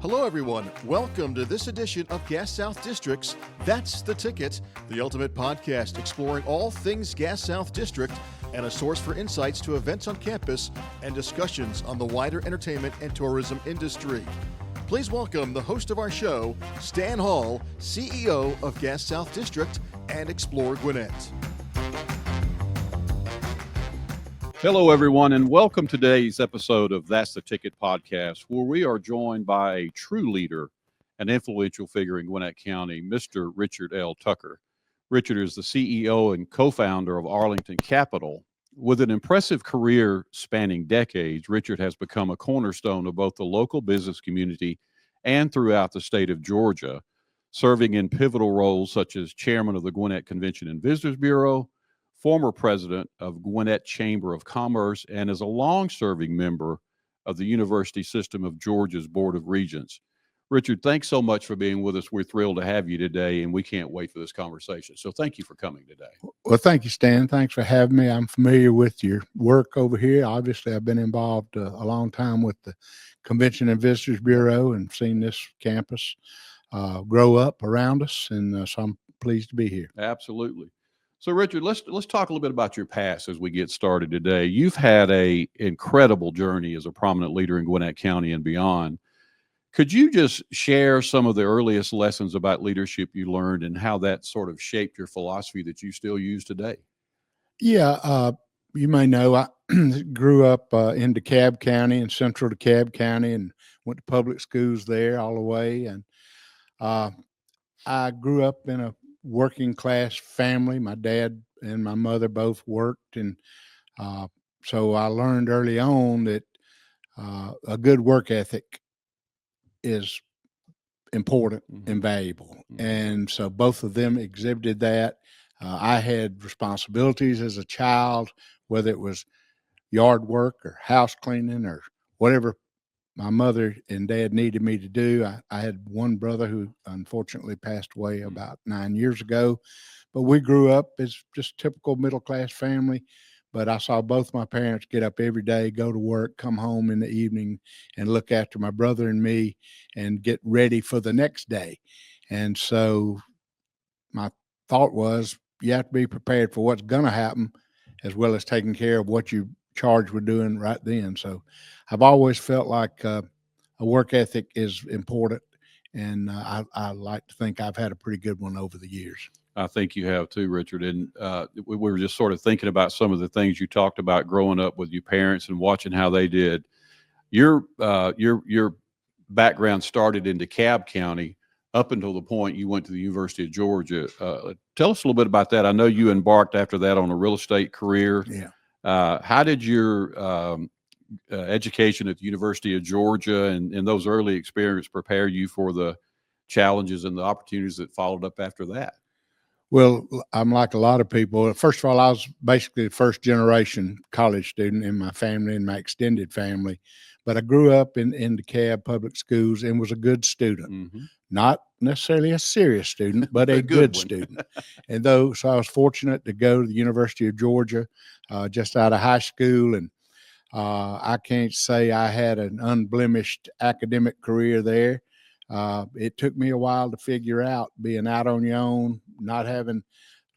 Hello, everyone. Welcome to this edition of Gas South District's That's the Ticket, the ultimate podcast exploring all things Gas South District and a source for insights to events on campus and discussions on the wider entertainment and tourism industry. Please welcome the host of our show, Stan Hall, CEO of Gas South District and Explore Gwinnett. Hello, everyone, and welcome to today's episode of That's the Ticket podcast, where we are joined by a true leader and influential figure in Gwinnett County, Mr. Richard L. Tucker. Richard is the CEO and co-founder of Arlington Capital. With an impressive career spanning decades, Richard has become a cornerstone of both the local business community and throughout the state of Georgia, serving in pivotal roles such as chairman of the Gwinnett Convention Visitors Bureau, former president of Gwinnett Chamber of Commerce, and is a long-serving member of the University System of Georgia's Board of Regents. Richard, thanks so much for being with us. We're thrilled to have you today, and we can't wait for this conversation. So thank you for coming today. Well, thank you, Stan. Thanks for having me. I'm familiar with your work over here. Obviously, I've been involved a long time with the Convention and Visitors Bureau and seen this campus grow up around us, and so I'm pleased to be here. Absolutely. So, Richard, let's talk a little bit about your past as we get started today. You've had an incredible journey as a prominent leader in Gwinnett County and beyond. Could you just share some of the earliest lessons about leadership you learned and how that sort of shaped your philosophy that you still use today? Yeah, you may know I grew up in DeKalb County and central DeKalb County and went to public schools there all the way. And I grew up in a working class family. My dad and my mother both worked, and so I learned early on that a good work ethic is important and valuable. And so both of them exhibited that. I had responsibilities as a child, whether it was yard work or house cleaning or whatever my mother and dad needed me to do. I had one brother who unfortunately passed away about 9 years ago, but we grew up as just typical middle-class family. But I saw both my parents get up every day, go to work, come home in the evening and look after my brother and me and get ready for the next day. And so my thought was, you have to be prepared for what's going to happen as well as taking care of what you charged with doing right then. So I've always felt like a work ethic is important, and I like to think I've had a pretty good one over the years. I think you have too, Richard. And we were just sort of thinking about some of the things you talked about growing up with your parents and watching how they did. Your background started in DeKalb County up until the point you went to the University of Georgia. Tell us a little bit about that. I know you embarked after that on a real estate career. Yeah. How did your education at the University of Georgia and those early experiences prepare you for the challenges and the opportunities that followed up after that? Well, I'm like a lot of people. First of all, I was basically the first generation college student in my family and my extended family. But I grew up in DeKalb public schools and was a good student. Not necessarily a serious student, but a good student. And so I was fortunate to go to the University of Georgia just out of high school. And I can't say I had an unblemished academic career there. It took me a while to figure out being out on your own, not having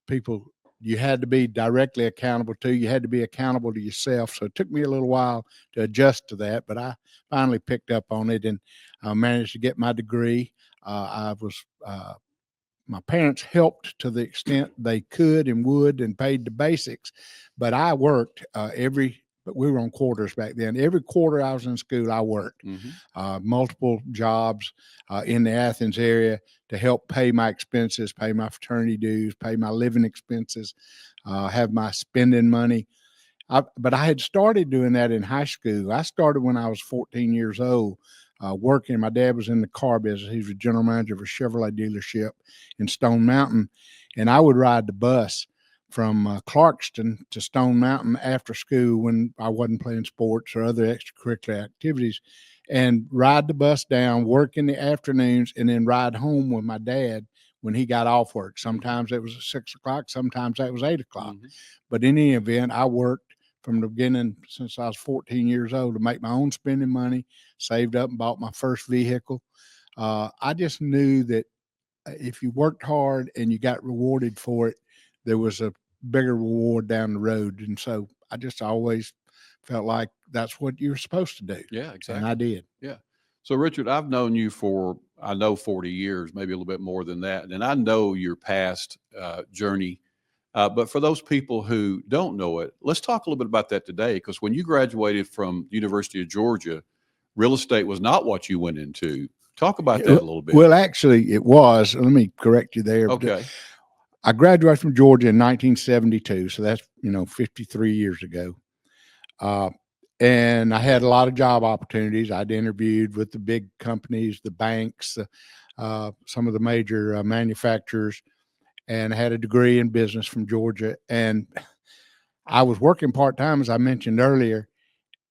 people you had to be directly accountable to. You had to be accountable to yourself. So it took me a little while to adjust to that, but I finally picked up on it and managed to get my degree. My parents helped to the extent they could and would and paid the basics, but I worked but we were on quarters back then. Every quarter I was in school, I worked multiple jobs in the Athens area to help pay my expenses, pay my fraternity dues, pay my living expenses, have my spending money. But I had started doing that in high school. I started when I was 14 years old working. My dad was in the car business. He was a general manager of a Chevrolet dealership in Stone Mountain. And I would ride the bus from Clarkston to Stone Mountain after school when I wasn't playing sports or other extracurricular activities, and ride the bus down, work in the afternoons, and then ride home with my dad when he got off work. Sometimes it was at 6 o'clock, sometimes that was 8 o'clock. But in any event, I worked from the beginning since I was 14 years old to make my own spending money, saved up and bought my first vehicle. I just knew that if you worked hard and you got rewarded for it, there was a bigger reward down the road. And so I just always felt like that's what you're supposed to do. Yeah, exactly. And I did. Yeah. So, Richard, I've known you for, I know, 40 years, maybe a little bit more than that. And I know your past journey. But for those people who don't know it, let's talk a little bit about that today. Because when you graduated from the University of Georgia, real estate was not what you went into. Talk about that a little bit. Well, actually, it was. Let me correct you there. Okay. I graduated from Georgia in 1972. So that's, 53 years ago. And I had a lot of job opportunities. I'd interviewed with the big companies, the banks, some of the major manufacturers, and I had a degree in business from Georgia. And I was working part-time, as I mentioned earlier.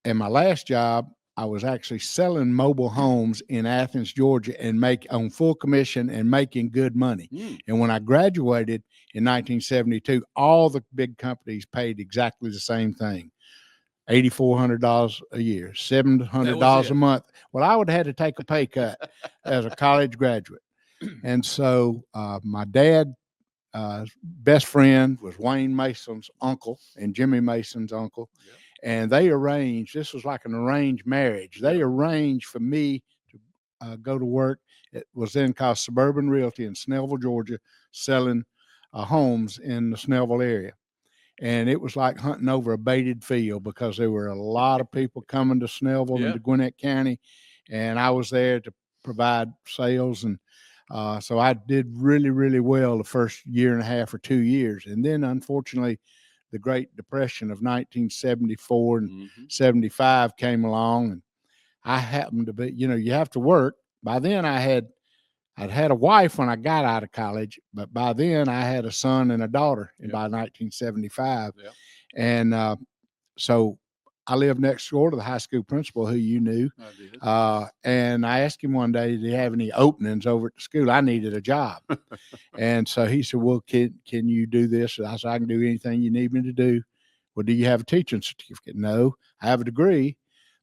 And my last job, I was actually selling mobile homes in Athens, Georgia, and on full commission and making good money. And when I graduated in 1972, all the big companies paid exactly the same thing. $8,400 a year, $700 a month. Well, I would have had to take a pay cut as a college graduate. And so my dad's best friend was Wayne Mason's uncle and Jimmy Mason's uncle. Yep. And they arranged, this was like an arranged marriage. They arranged for me to go to work. It was then called Suburban Realty in Snellville, Georgia, selling homes in the Snellville area. And it was like hunting over a baited field because there were a lot of people coming to Snellville and to Gwinnett County. And I was there to provide sales. And so I did really, really well the first year and a half or 2 years. And then, unfortunately, the Great Depression of 1974 and 75 came along. And I happened to be, you have to work. By then I'd had a wife when I got out of college, but by then I had a son and a daughter by 1975. Yep. And so I lived next door to the high school principal who you knew. I did. And I asked him one day, did he have any openings over at the school? I needed a job. And so he said, well, can you do this? I said, I can do anything you need me to do. Well, do you have a teaching certificate? No, I have a degree,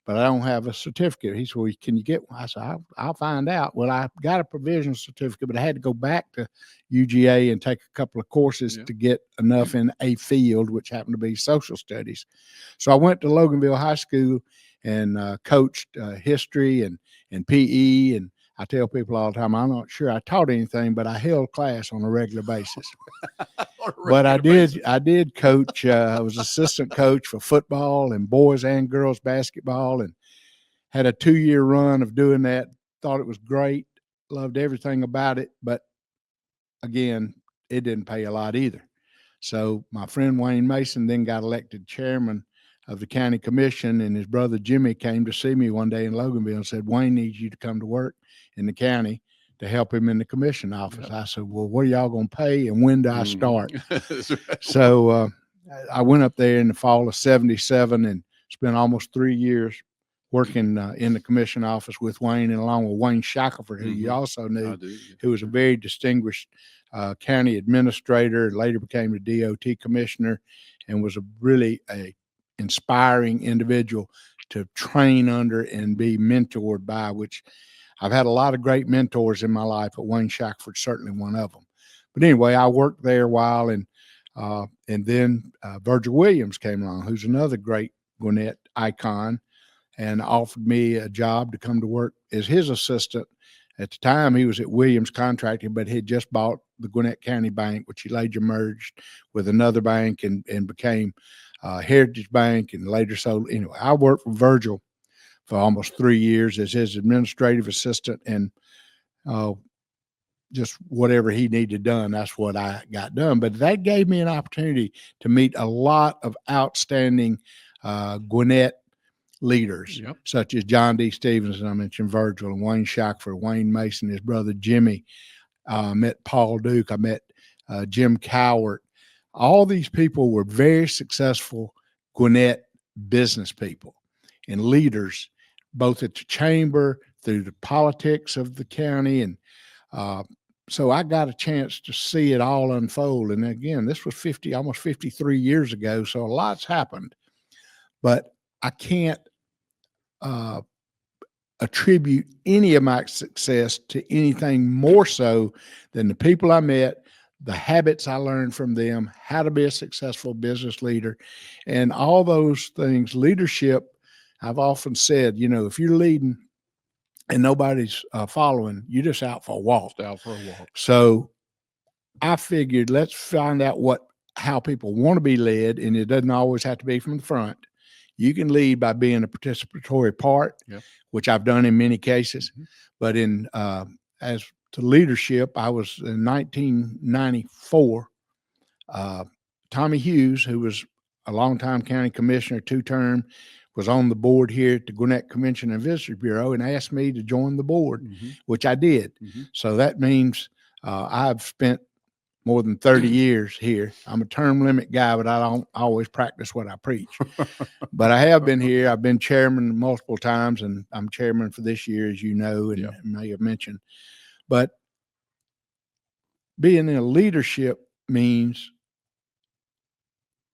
but I don't have a certificate. He said, well, can you get one? I said, I'll find out. Well, I got a provisional certificate, but I had to go back to UGA and take a couple of courses to get enough in a field, which happened to be social studies. So I went to Loganville High School and coached history and PE. And I tell people all the time, I'm not sure I taught anything, but I held class on a regular basis. But I did coach. I was assistant coach for football and boys and girls basketball, and had a 2-year run of doing that. Thought it was great. Loved everything about it. But again, it didn't pay a lot either. So my friend Wayne Mason then got elected chairman of the county commission, and his brother Jimmy came to see me one day in Loganville and said, Wayne needs you to come to work in the county to help him in the commission office. Yep. I said, well, what are y'all going to pay and when do I start? So I went up there in the fall of 77 and spent almost 3 years working in the commission office with Wayne, and along with Wayne Shackelford, who you also knew, who was a very distinguished county administrator, later became the DOT commissioner, and was really a inspiring individual to train under and be mentored by, which I've had a lot of great mentors in my life, but Wayne Shackelford's certainly one of them. But anyway, I worked there a while, and then Virgil Williams came along, who's another great Gwinnett icon, and offered me a job to come to work as his assistant. At the time, he was at Williams Contracting, but he had just bought the Gwinnett County Bank, which he later merged with another bank and became Heritage Bank, and later sold. Anyway, I worked for Virgil for almost 3 years as his administrative assistant, and just whatever he needed done, that's what I got done. But that gave me an opportunity to meet a lot of outstanding Gwinnett leaders, such as John D. Stevens, and I mentioned Virgil, and Wayne Shackelford, Wayne Mason, his brother Jimmy. Met Paul Duke. I met Jim Cowart. All these people were very successful Gwinnett business people and leaders, both at the chamber, through the politics of the county. And so I got a chance to see it all unfold. And again, this was almost 53 years ago. So a lot's happened. but I can't attribute any of my success to anything more so than the people I met, the habits I learned from them, how to be a successful business leader, and all those things. Leadership, I've often said, if you're leading and nobody's following, you're just out for a walk. So I figured, let's find out how people want to be led, and it doesn't always have to be from the front. You can lead by being a participatory part, which I've done in many cases. Mm-hmm. But as to leadership, I was in 1994. Tommy Hughes, who was a longtime county commissioner, 2-term, was on the board here at the Gwinnett Convention and Visitors Bureau and asked me to join the board, which I did. So that means I've spent more than 30 years here. I'm a term limit guy, but I don't always practice what I preach. But I have been here. I've been chairman multiple times, and I'm chairman for this year, as you know, and may have mentioned. But being in leadership means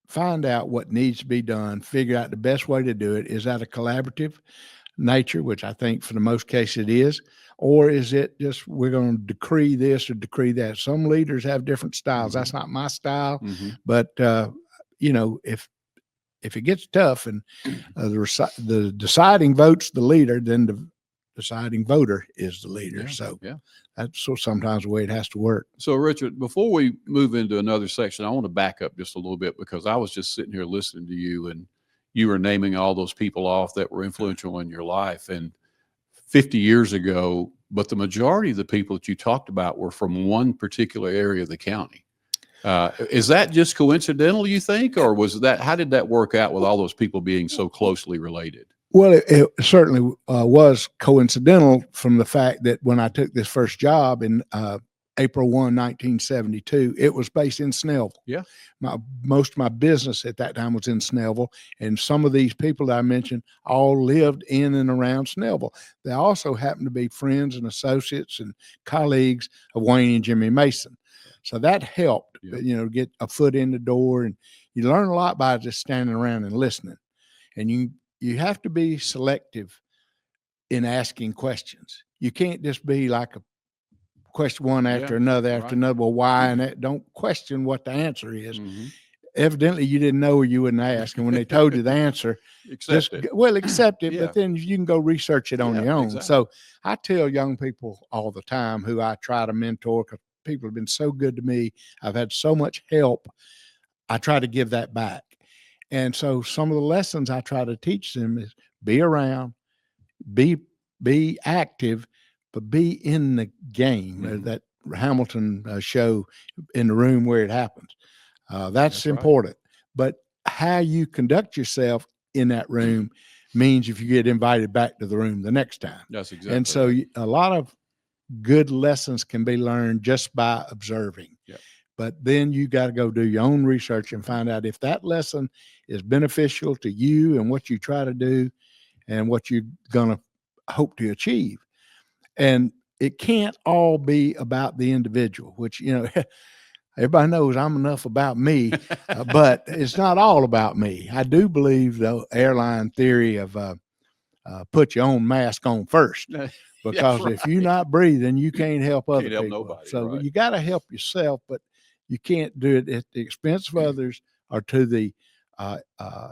find out what needs to be done, figure out the best way to do it. Is that a collaborative nature, which I think for the most case it is, or is it just we're going to decree this or decree that? Some leaders have different styles. That's not my style, but if it gets tough and the deciding vote's the leader, then the deciding voter is the leader. That's sometimes the way it has to work. So, Richard, before we move into another section, I want to back up just a little bit, because I was just sitting here listening to you, and you were naming all those people off that were influential in your life. And 50 years ago, but the majority of the people that you talked about were from one particular area of the county. Is that just coincidental, you think, or how did that work out with all those people being so closely related? Well, it certainly was coincidental from the fact that when I took this first job in April 1, 1972, it was based in Snellville. Yeah. Most of my business at that time was in Snellville, and some of these people that I mentioned all lived in and around Snellville. They also happened to be friends and associates and colleagues of Wayne and Jimmy Mason. So that helped, get a foot in the door, and you learn a lot by just standing around and listening. And you have to be selective in asking questions. You can't just be like a question one after another after another. Well, why? And don't question what the answer is. Evidently, you didn't know, or you wouldn't ask. And when they told you the answer, accept it. But then you can go research it on your own. Exactly. So I tell young people all the time who I try to mentor, because people have been so good to me. I've had so much help. I try to give that back. And so some of the lessons I try to teach them is be around, be active, but be in the game. That Hamilton show, In the Room Where It Happens. That's important. Right. But how you conduct yourself in that room means if you get invited back to the room the next time. That's exactly. And so a lot of good lessons can be learned just by observing. Yep. But then you got to go do your own research and find out if that lesson is beneficial to you and what you try to do and what you're going to hope to achieve. And it can't all be about the individual, which, everybody knows I'm enough about me, but it's not all about me. I do believe the airline theory of put your own mask on first. Because if you're not breathing, you can't help other people. Nobody, so you got to help yourself, but you can't do it at the expense of others or to the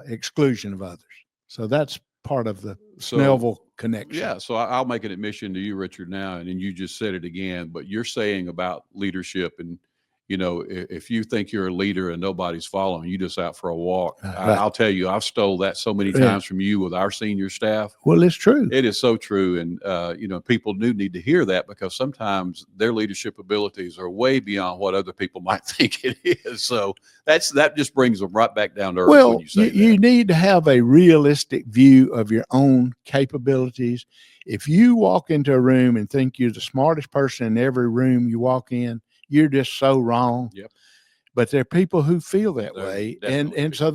exclusion of others. So that's part of the Snellville connection. Yeah. So I'll make an admission to you, Richard, now, and then you just said it again, but you're saying about leadership, and if you think you're a leader and nobody's following, you just out for a walk. Right. I'll tell you, I've stole that so many times from you with our senior staff. Well, it's true. It is so true. And, people do need to hear that, because sometimes their leadership abilities are way beyond what other people might think it is. So that just brings them right back down to earth. Well, when you say you need to have a realistic view of your own capabilities. If you walk into a room and think you're the smartest person in every room you walk in, you're just so wrong. Yep. But there are people who feel that way. And so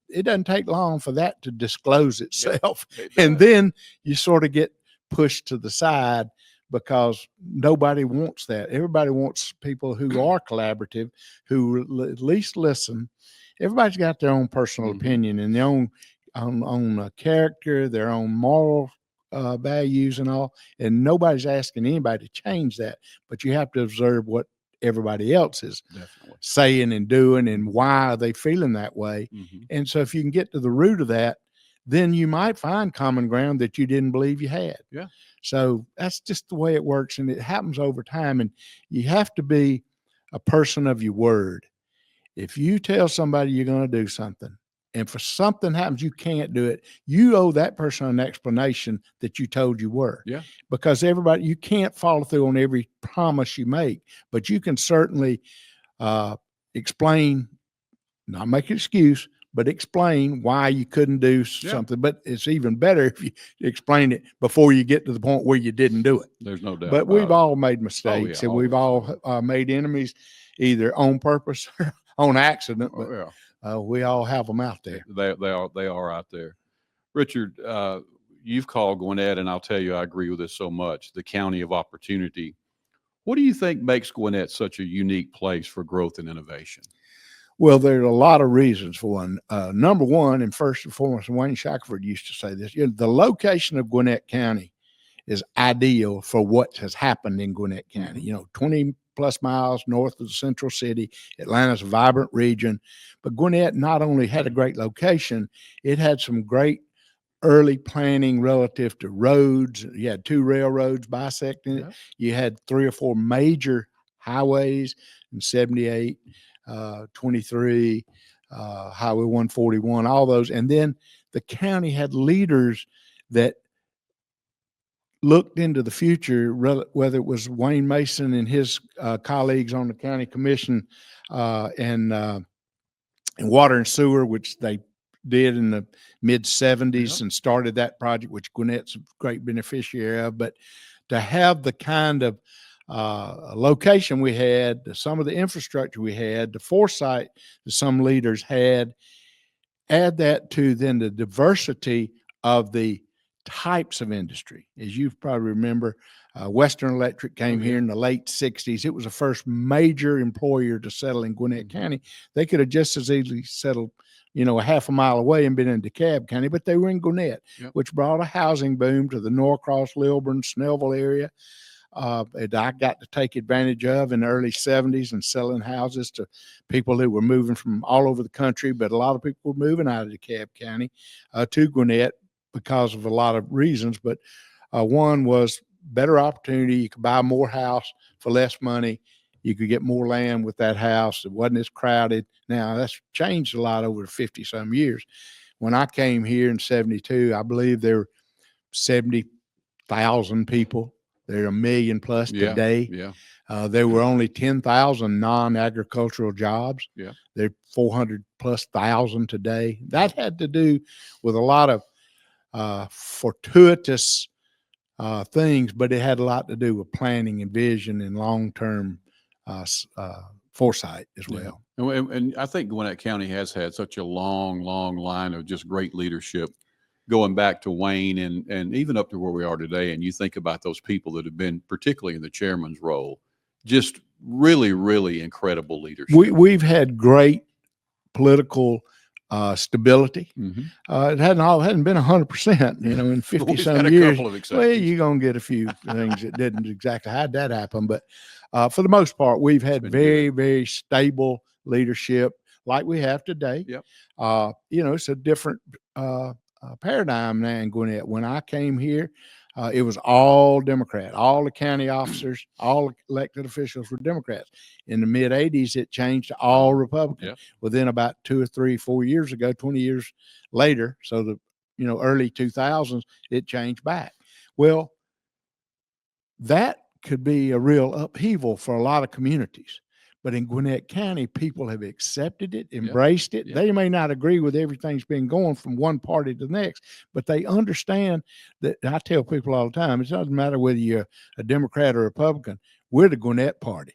it doesn't take long for that to disclose itself. Yep, and then you sort of get pushed to the side, because nobody wants that. Everybody wants people who are collaborative, who at least listen. Everybody's got their own personal opinion and their own on character, their own moral values and all. And nobody's asking anybody to change that, but you have to observe what everybody else is Definitely. saying and doing and why are they feeling that way. Mhm. And so if you can get to the root of that, then you might find common ground that you didn't believe you had. Yeah. So that's just the way it works. And it happens over time. And you have to be a person of your word. If you tell somebody you're going to do something and for something happens, you can't do it, you owe that person an explanation that you told you were. Yeah. Because you can't follow through on every promise you make, but you can certainly explain, not make an excuse, but explain why you couldn't do something. But it's even better if you explain it before you get to the point where you didn't do it. There's no doubt. But we've all made mistakes, yeah, and we've all made enemies either on purpose or on accident. But we all have them out there. They are out there. Richard, you've called Gwinnett, and I'll tell you, I agree with this so much, the county of opportunity. What do you think makes Gwinnett such a unique place for growth and innovation? Well, there are a lot of reasons for one. Number one, and first and foremost, Wayne Shackelford used to say this, the location of Gwinnett County is ideal for what has happened in Gwinnett County. 20 plus miles north of the central city. Atlanta's a vibrant region, but Gwinnett not only had a great location, it had some great early planning relative to roads. You had 2 railroads bisecting it. Yeah. You had 3 or 4 major highways in 78, 23, Highway 141, all those. And then the county had leaders that looked into the future, whether it was Wayne Mason and his colleagues on the county commission and water and sewer, which they did in the mid 70s and started that project, which Gwinnett's a great beneficiary of. But to have the kind of location we had, some of the infrastructure we had, the foresight that some leaders had, add that to then the diversity of the types of industry. As you probably remember, Western Electric came here in the late 60s. It was the first major employer to settle in Gwinnett County. They could have just as easily settled, a half a mile away and been in DeKalb County, but they were in Gwinnett, which brought a housing boom to the Norcross, Lilburn, Snellville area. And I got to take advantage of in the early 70s and selling houses to people who were moving from all over the country, but a lot of people were moving out of DeKalb County to Gwinnett because of a lot of reasons. But one was better opportunity. You could buy more house for less money. You could get more land with that house. It wasn't as crowded. Now, that's changed a lot over 50-some years. When I came here in 72, I believe there were 70,000 people. There are 1 million plus today. There were only 10,000 non-agricultural jobs. There are 400 plus thousand today. That had to do with a lot of fortuitous things, but it had a lot to do with planning and vision and long-term foresight as well. And I think Gwinnett County has had such a long line of just great leadership going back to Wayne and even up to where we are today. And you think about those people that have been, particularly in the chairman's role, just really, really incredible leadership. We've had great political stability. It hadn't been 100%, in 50-some years. Well, you're going to get a few things that didn't exactly how'd that happen. But for the most part, we've had very, very stable leadership like we have today. It's a different paradigm now in Gwinnett. When I came here, it was all Democrat. All the county officers, all elected officials were Democrats. In the mid 80s, it changed to all Republican. Within about 2 or 3, 4 years ago, 20 years later, so the early 2000s, it changed back. Well, that could be a real upheaval for a lot of communities. But in Gwinnett County, people have accepted it, embraced it. They may not agree with everything that's been going from one party to the next, but they understand that. I tell people all the time, it doesn't matter whether you're a Democrat or Republican, we're the Gwinnett party.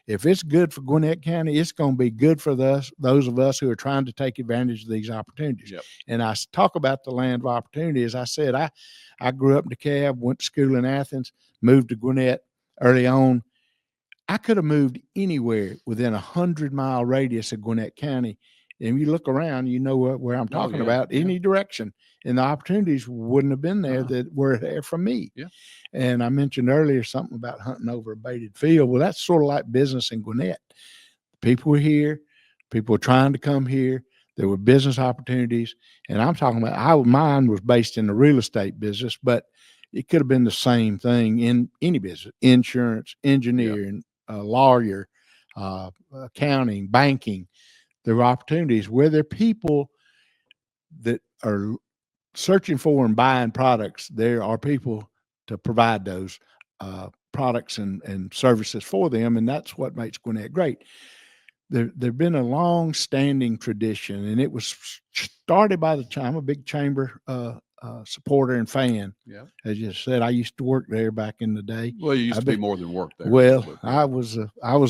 If it's good for Gwinnett County, it's going to be good for those of us who are trying to take advantage of these opportunities. And I talk about the land of opportunity. As I said, I grew up in DeKalb, went to school in Athens, moved to Gwinnett early on. I could have moved anywhere within 100-mile radius of Gwinnett County, And you look around, you know where I'm talking about, any direction. And the opportunities wouldn't have been there that were there for me. Yeah. And I mentioned earlier something about hunting over a baited field. Well, that's sort of like business in Gwinnett. People were here. People were trying to come here. There were business opportunities. And I'm talking about, mine was based in the real estate business, but it could have been the same thing in any business: insurance, engineering, lawyer, accounting, banking. There were opportunities where there are people that are searching for and buying products. There are people to provide those products and services for them. And that's what makes Gwinnett great. There's been a long-standing tradition, and it was started by I'm a big chamber supporter and fan. Yeah. As you said, I used to work there back in the day. Well, you used to be more than work there. Well, I was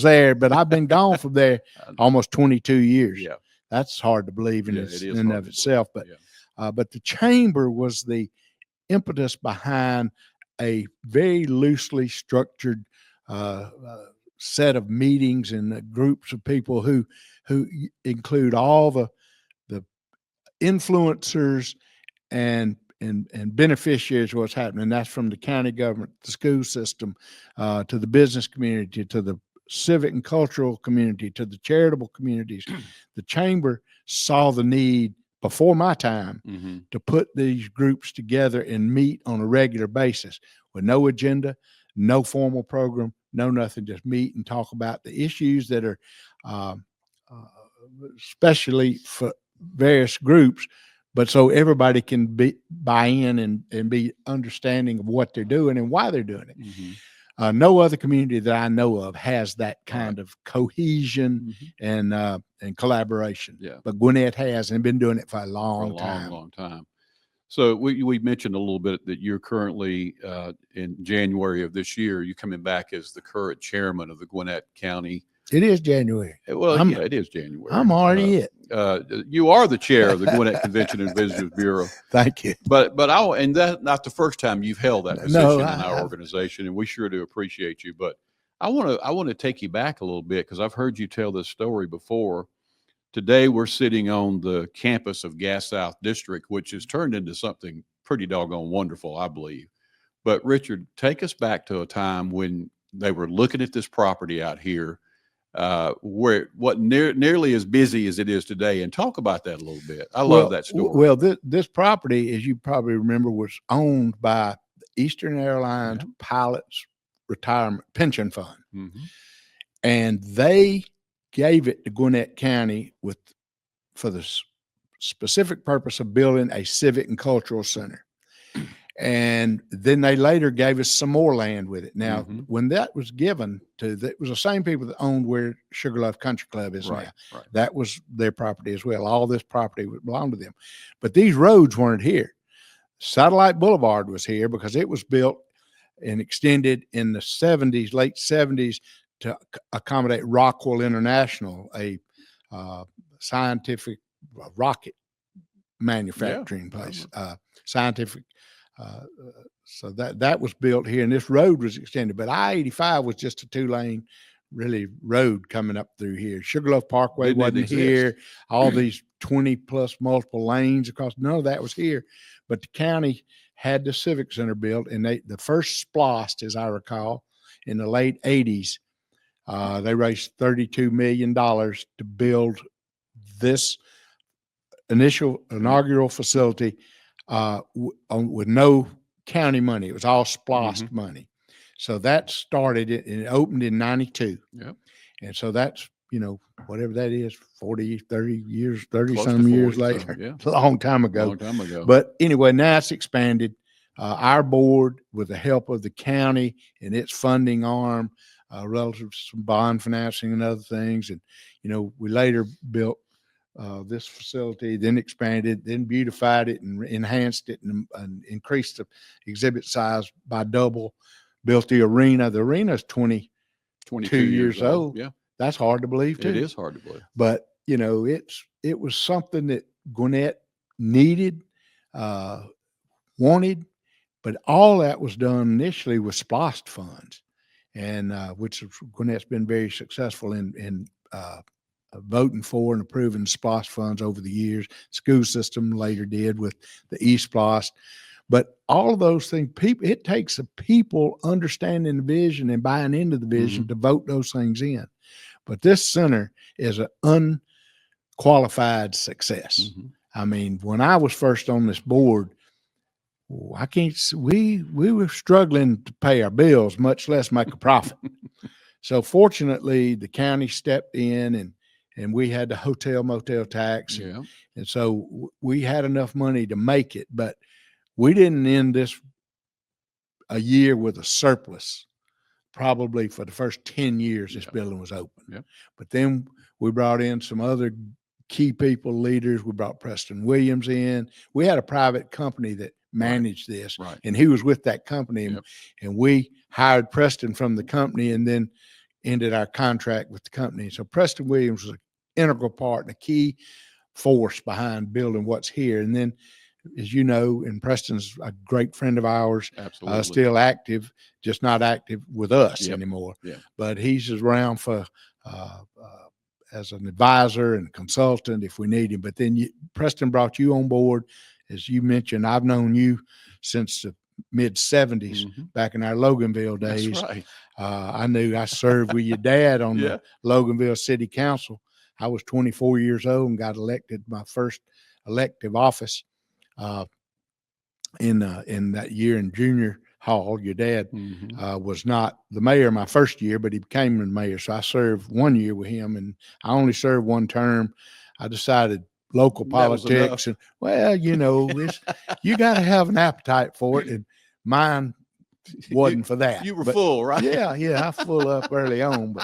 there, but I've been gone from there almost 22 years. Yeah. That's hard to believe in and of itself. But but the chamber was the impetus behind a very loosely structured set of meetings and groups of people who include all the influencers and beneficiaries of what's happening. That's from the county government, the school system, to the business community, to the civic and cultural community, to the charitable communities. The chamber saw the need before my time to put these groups together and meet on a regular basis with no agenda, no formal program, no nothing, just meet and talk about the issues that are especially for various groups, but so everybody can buy in and be understanding of what they're doing and why they're doing it. No other community that I know of has that kind of cohesion and collaboration. Yeah. But Gwinnett has, and been doing it for a long time. So we mentioned a little bit that you're currently in January of this year, you're coming back as the current chairman of the Gwinnett County. It is January. Well, it is January. I'm already it. You are the chair of the Gwinnett Convention and Visitors Bureau. Thank you. But that's not the first time you've held that position in our organization, and we sure do appreciate you. But I want to take you back a little bit, because I've heard you tell this story before. Today we're sitting on the campus of Gas South District, which has turned into something pretty doggone wonderful, I believe. But Richard, take us back to a time when they were looking at this property out here, where nearly as busy as it is today, and talk about that a little bit. I love that story. Well, this property, as you probably remember, was owned by the Eastern Airlines Pilots Retirement Pension Fund, and they gave it to Gwinnett County for the specific purpose of building a civic and cultural center. And then they later gave us some more land with it. Now, when that was given it was the same people that owned where Sugarloaf Country Club is now. Right. That was their property as well. All this property belonged to them. But these roads weren't here. Satellite Boulevard was here because it was built and extended in the 70s, late 70s, to accommodate Rockwell International, a scientific rocket manufacturing place, scientific. So that was built here, and this road was extended. But I-85 was just a 2-lane, really, road coming up through here. Sugarloaf Parkway wasn't here. All these 20+ multiple lanes across, none of that was here. But the county had the Civic Center built, and the first SPLOST, as I recall, in the late 80s, they raised $32 million to build this inaugural facility with no county money. It was all SPLOST money. So that started it, and it opened in 92. Yep. And so that's, whatever that is, 40, 30 years, 30-some years later. Yeah. A long time ago. But anyway, now it's expanded. Our board, with the help of the county and its funding arm, relative to some bond financing and other things. And, we later built this facility, then expanded, then beautified it and enhanced it and increased the exhibit size by double, built the arena. The arena is 22 years old. Yeah. That's hard to believe too. It is hard to believe. But, it was something that Gwinnett needed, wanted, but all that was done initially with SPLOST funds, and which Gwinnett's been very successful in voting for and approving the SPLOST funds over the years. School system later did with the eSPLOST. But all of those things, it takes the people understanding the vision and buying into the vision to vote those things in. But this center is an unqualified success. I mean, when I was first on this board, we were struggling to pay our bills, much less make a profit. So fortunately, the county stepped in and we had the hotel motel tax. And so we had enough money to make it, but we didn't end this a year with a surplus. Probably for the first 10 years, this building was open. But then we brought in some other key people, leaders. We brought Preston Williams in. We had a private company that managed this, and he was with that company. And we hired Preston from the company and then ended our contract with the company. So Preston Williams was an integral part and a key force behind building what's here. And then, as you know, and Preston's a great friend of ours, still active, just not active with us anymore. But he's around for as an advisor and consultant if we need him. But then Preston brought you on board. As you mentioned, I've known you since the mid-'70s, back in our Loganville days. That's right. I served with your dad on the Loganville City Council. I was 24 years old and got elected my first elective office in that year in junior hall. Your dad was not the mayor my first year, but he became the mayor. So I served 1 year with him, and I only served one term. I decided local politics, and you got to have an appetite for it, and mine wasn't for that. You were full, right? I full up early on,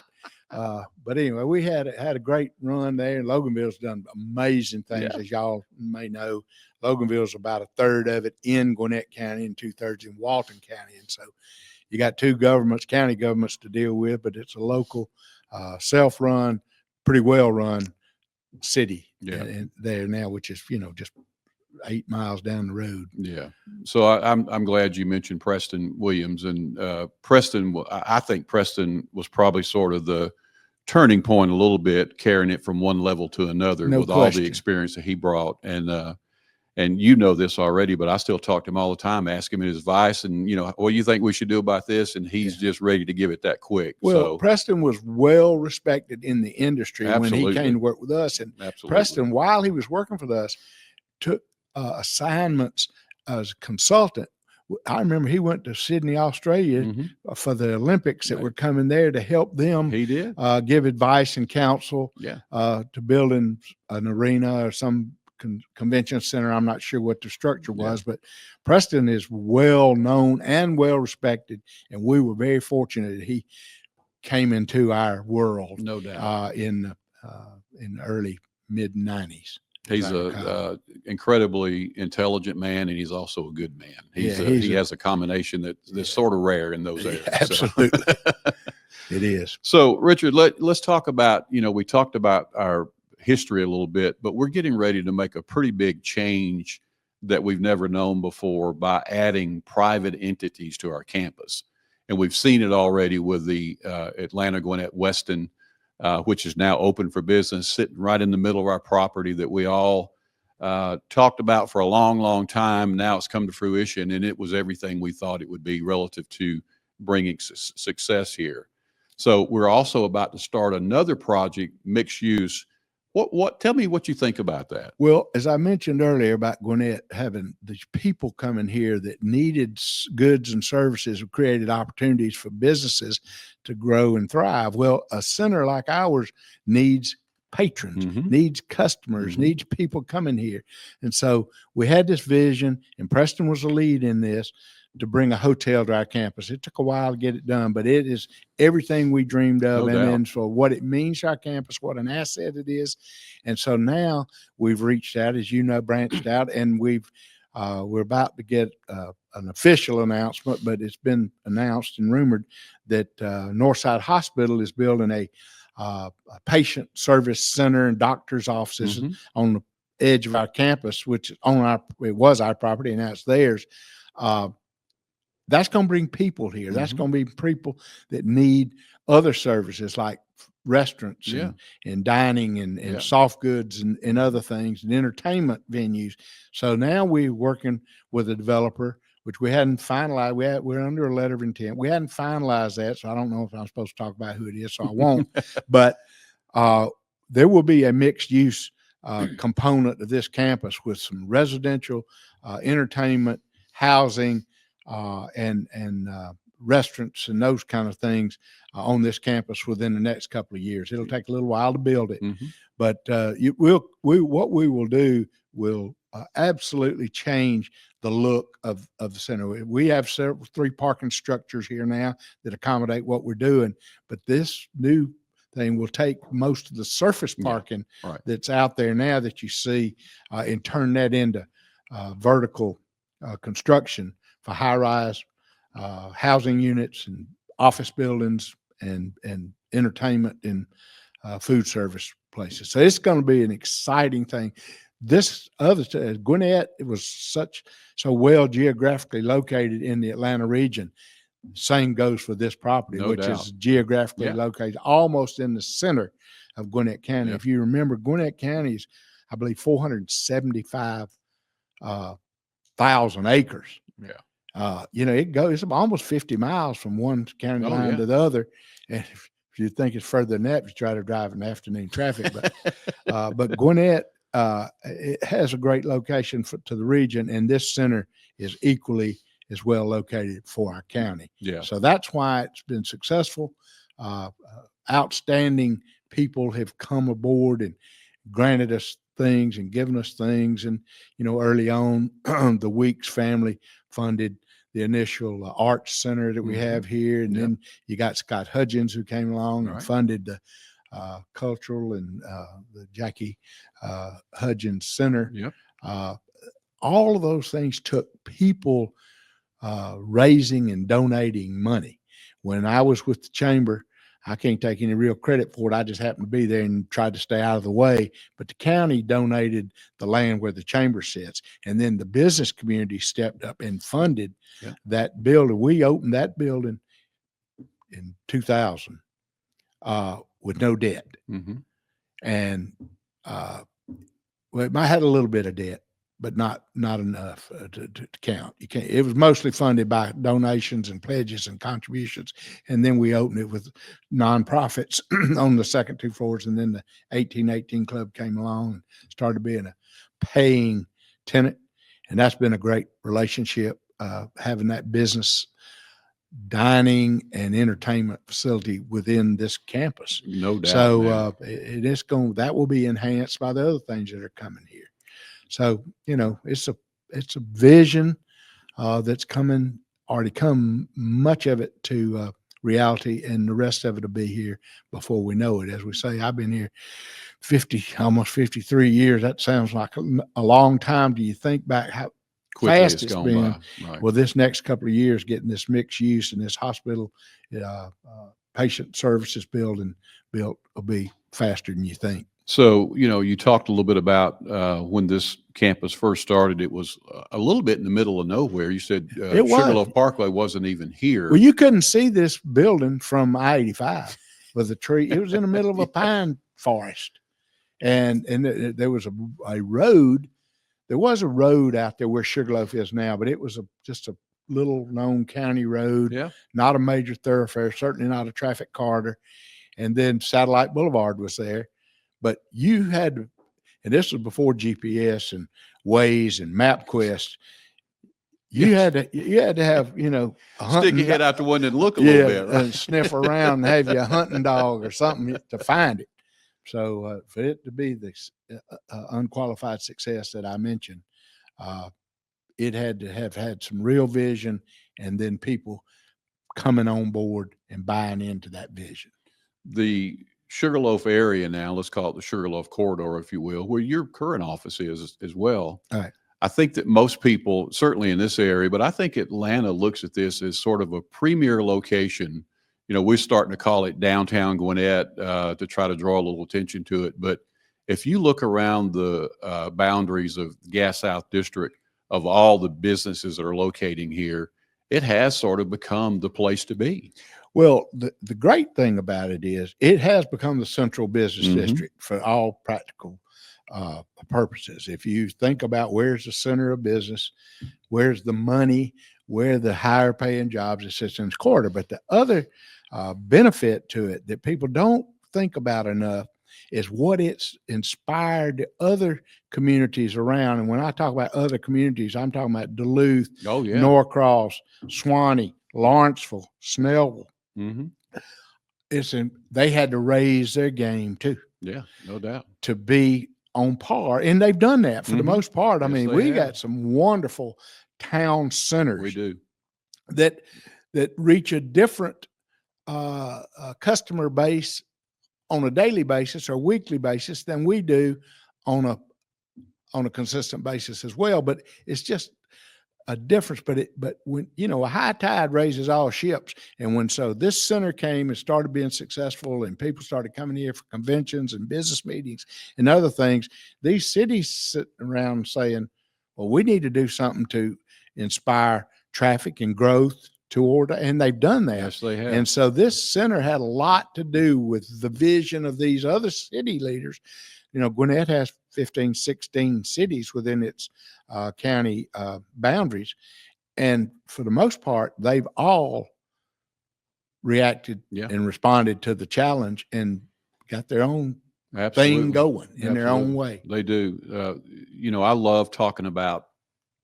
but anyway, we had a great run there, and Loganville's done amazing things, as y'all may know. Loganville's about a third of it in Gwinnett County and 2/3 in Walton County, and so you got two county governments to deal with, but it's a local, self-run, pretty well-run city and there now, which is just 8 miles down the road. So I'm glad you mentioned Preston Williams, and Preston. I think Preston was probably sort of the turning point a little bit, carrying it from one level to another with all the experience that he brought. And you know this already, but I still talk to him all the time, ask him his advice, and what do you think we should do about this? And he's just ready to give it that quick. Well, Preston was well respected in the industry when he came to work with us. And Preston, while he was working for us, took assignments as a consultant. I remember he went to Sydney, Australia for the Olympics that were coming there to help them. He did give advice and counsel to building an arena or some convention center. I'm not sure what the structure was, but Preston is well known and well respected, and we were very fortunate that he came into our world, no doubt, in the early mid-'90s. He's a incredibly intelligent man, and he's also a good man. He has a combination that's sort of rare in those areas. Absolutely. It is. So, Richard, let's talk about, we talked about our history a little bit, but we're getting ready to make a pretty big change that we've never known before by adding private entities to our campus. And we've seen it already with the Atlanta Gwinnett Weston, which is now open for business, sitting right in the middle of our property that we all talked about for a long, long time. Now it's come to fruition, and it was everything we thought it would be relative to bringing success here. So we're also about to start another project, mixed use. Tell me what you think about that. Well, as I mentioned earlier about Gwinnett having these people coming here that needed goods and services, have created opportunities for businesses to grow and thrive. Well, a center like ours needs patrons, needs customers, needs people coming here. And so we had this vision, and Preston was the lead in this, to bring a hotel to our campus. It took a while to get it done, but it is everything we dreamed of. No doubt. Then for what it means to our campus, what an asset it is. And so now we've reached out, as you know, branched out, and we're about to get an official announcement, but it's been announced and rumored that Northside Hospital is building a patient service center and doctor's offices on the edge of our campus, which it was our property and now it's theirs. That's going to bring people here. That's going to be people that need other services like restaurants Yeah. and dining and Yeah. soft goods and other things and entertainment venues. So now we're working with a developer, which we hadn't finalized. We're under a letter of intent. We hadn't finalized that, so I don't know if I'm supposed to talk about who it is, so I won't. But there will be a mixed use component of this campus with some residential, entertainment, housing, and restaurants and those kind of things on this campus within the next couple of years. It'll take a little while to build it, but what we will do will absolutely change the look of the center. We have 3 parking structures here now that accommodate what we're doing, but this new thing will take most of the surface parking that's out there now that you see and turn that into vertical construction for high-rise housing units and office buildings and entertainment and food service places. So it's going to be an exciting thing. This other Gwinnett, it was so well geographically located in the Atlanta region. Same goes for this property, No which doubt. is geographically located almost in the center of Gwinnett County. Yeah. If you remember, Gwinnett County is, I believe, 475,000 acres. Yeah. It's almost 50 miles from one county line to the other. And if you think it's further than that, you try to drive in afternoon traffic. But Gwinnett, it has a great location to the region, and this center is equally as well located for our county. Yeah. So that's why it's been successful. Outstanding people have come aboard and granted us things and given us things. And, early on, the Weeks family funded the initial arts center that we have here. And then you got Scott Hudgens, who came along and funded the cultural and the Jackie Hudgens Center. Yep. All of those things took people raising and donating money. When I was with the chamber, I can't take any real credit for it. I just happened to be there and tried to stay out of the way. But the county donated the land where the chamber sits. And then the business community stepped up and funded that building. We opened that building in 2000 with no debt. And it might have had a little bit of debt, but not enough to count. You can't. It was mostly funded by donations and pledges and contributions, and then we opened it with nonprofits on the second 2 floors. And then the 1818 Club came along and started being a paying tenant, and that's been a great relationship. Having that business, dining, and entertainment facility within this campus. No doubt. So that will be enhanced by the other things that are coming here. So, it's a vision that's already come, much of it to reality, and the rest of it will be here before we know it. As we say, I've been here almost 53 years. That sounds like a long time. Do you think back how quickly fast it's been? By. Right. Well, this next couple of years, getting this mixed use and this hospital patient services building built will be faster than you think. So, you talked a little bit about when this campus first started, it was a little bit in the middle of nowhere. You said Sugarloaf Parkway wasn't even here. Well, you couldn't see this building from I-85 with a tree. It was in the middle of a pine forest. And there was a road. There was a road out there where Sugarloaf is now, but it was just a little known county road, not a major thoroughfare, certainly not a traffic corridor. And then Satellite Boulevard was there. But you had to, and this was before GPS and Waze and MapQuest. You had to have, stick your head out the window and look a little bit, right? And sniff around and have you a hunting dog or something to find it. So for it to be the unqualified success that I mentioned, it had to have had some real vision, and then people coming on board and buying into that vision. The Sugarloaf area now, let's call it the Sugarloaf corridor, if you will, where your current office is as well. All right. I think that most people, certainly in this area, but I think Atlanta looks at this as sort of a premier location. We're starting to call it downtown Gwinnett to try to draw a little attention to it. But if you look around the boundaries of Gas South District, of all the businesses that are locating here, it has sort of become the place to be. Well, the great thing about it is it has become the central business district for all practical purposes. If you think about where's the center of business, where's the money, where the higher paying jobs, it sits in this corridor. But the other benefit to it that people don't think about enough is what it's inspired other communities around. And when I talk about other communities, I'm talking about Duluth, Norcross, Swanee, Lawrenceville, Snellville. They had to raise their game too. Yeah, no doubt. To be on par. And they've done that for the most part. I mean, we got some wonderful town centers. We do. That reach a different customer base on a daily basis or weekly basis than we do on a consistent basis as well. But it's just a difference. But when, a high tide raises all ships. And so this center came and started being successful and people started coming here for conventions and business meetings and other things, these cities sitting around saying, well, we need to do something to inspire traffic and growth toward, and they've done that. Yes, they have. And so this center had a lot to do with the vision of these other city leaders. Gwinnett has 15, 16 cities within its county boundaries. And for the most part, they've all reacted and responded to the challenge and got their own thing going in their own way. They do. I love talking about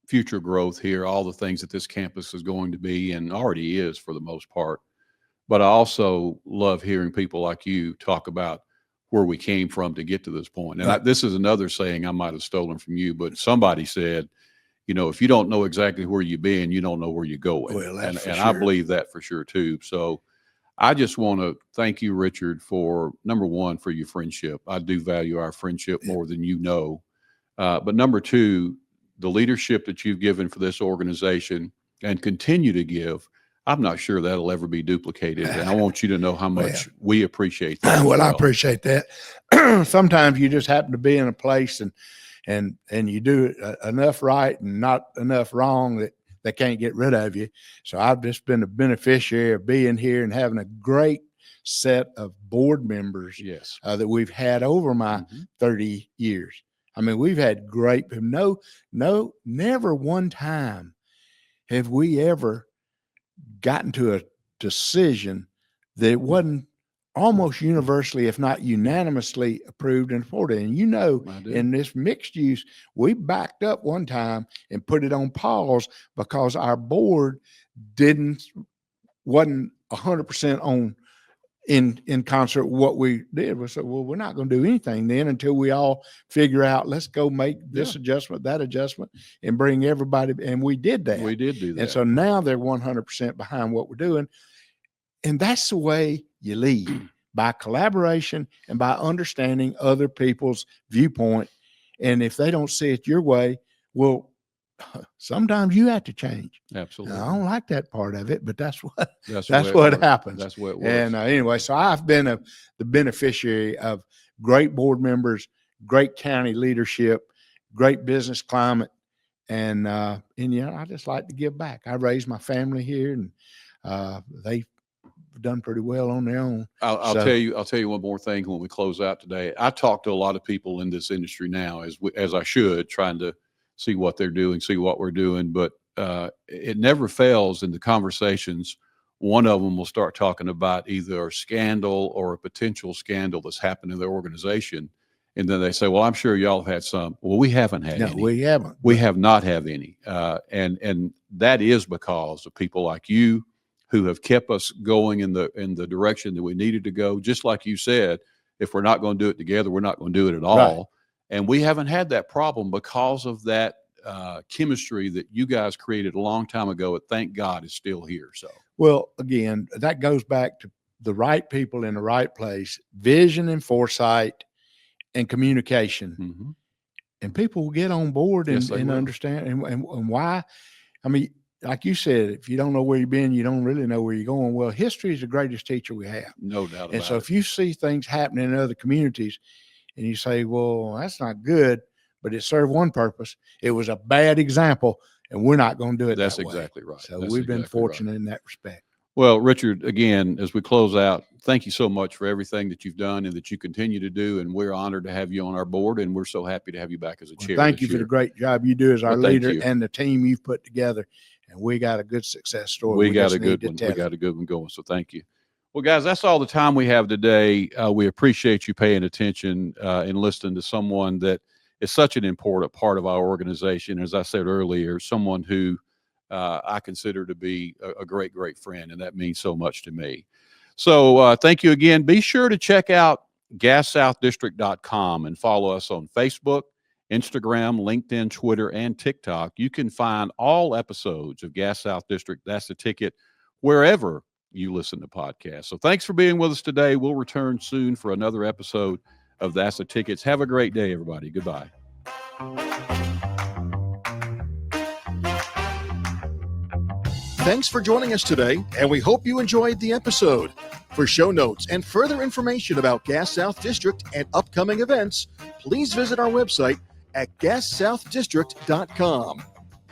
future growth here, all the things that this campus is going to be and already is for the most part. But I also love hearing people like you talk about where we came from to get to this point. And this is another saying I might have stolen from you, but somebody said, if you don't know exactly where you've been, you don't know where you're going. Well, and sure. I believe that for sure too. So I just want to thank you, Richard, for number one, for your friendship. I do value our friendship more than you know. But number two, the leadership that you've given for this organization and continue to give, I'm not sure that'll ever be duplicated. And I want you to know how much we appreciate that. Well, I appreciate that. Sometimes you just happen to be in a place and you do enough right and not enough wrong that they can't get rid of you. So I've just been a beneficiary of being here and having a great set of board members that we've had over my 30 years. I mean, we've had great, never one time have we ever gotten to a decision that it wasn't almost universally, if not unanimously approved and supported. And in this mixed use, we backed up one time and put it on pause because our board wasn't 100% on in concert with what we did. We said, well, we're not going to do anything then until we all figure out, let's go make this adjustment, that adjustment, and bring everybody. And we did that. We did do that. And so now they're 100% behind what we're doing. And that's the way you lead, by collaboration and by understanding other people's viewpoint. And if they don't see it your way, well, sometimes you have to change. Absolutely. Now, I don't like that part of it, but that's what what happens. That's what it was. And anyway, so I've been the beneficiary of great board members, great county leadership, great business climate, and I just like to give back. I raised my family here, and they've done pretty well on their own. I'll tell you one more thing when we close out today. I talk to a lot of people in this industry now, as I should, trying to see what they're doing, see what we're doing. But it never fails in the conversations. One of them will start talking about either a scandal or a potential scandal that's happened in their organization. And then they say, well, I'm sure y'all have had some. Well, we haven't had any. No, we haven't. We have not had any. And that is because of people like you who have kept us going in the direction that we needed to go. Just like you said, if we're not going to do it together, we're not going to do it at all. Right. And we haven't had that problem because of that chemistry that you guys created a long time ago. And thank God is still here. So, well, again, that goes back to the right people in the right place, vision and foresight and communication. Mm-hmm. And people will get on board and understand and why. I mean, like you said, if you don't know where you've been, you don't really know where you're going. Well, history is the greatest teacher we have. No doubt about it. And so if you see things happening in other communities and you say, well, that's not good, but it served one purpose. It was a bad example. and we're not going to do it That's that way. exactly right. So That's we've been exactly right. fortunate in that respect. Well, Richard, again, as we close out, thank you so much for everything that you've done and that you continue to do. And we're honored to have you on our board, and we're so happy to have you back as a chair. Thank you for the great job you do as our Well, thank leader you. and the team you've put together. And we got a good success story. We got just a need good to one. tell We it. got a good one going. So thank you. Well, guys, that's all the time we have today. We appreciate you paying attention and listening to someone that is such an important part of our organization. As I said earlier, someone who I consider to be a great, great friend, and that means so much to me. So thank you again. Be sure to check out GasSouthDistrict.com and follow us on Facebook, Instagram, LinkedIn, Twitter, and TikTok. You can find all episodes of Gas South District, That's the Ticket, wherever you listen to podcasts. So thanks for being with us today. We'll return soon for another episode of That's the Tickets. Have a great day, everybody. Goodbye. Thanks for joining us today, and we hope you enjoyed the episode. For show notes and further information about Gas South District and upcoming events, please visit our website at GasSouthDistrict.com.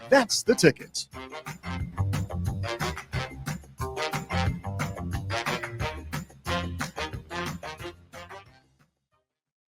That's the Ticket.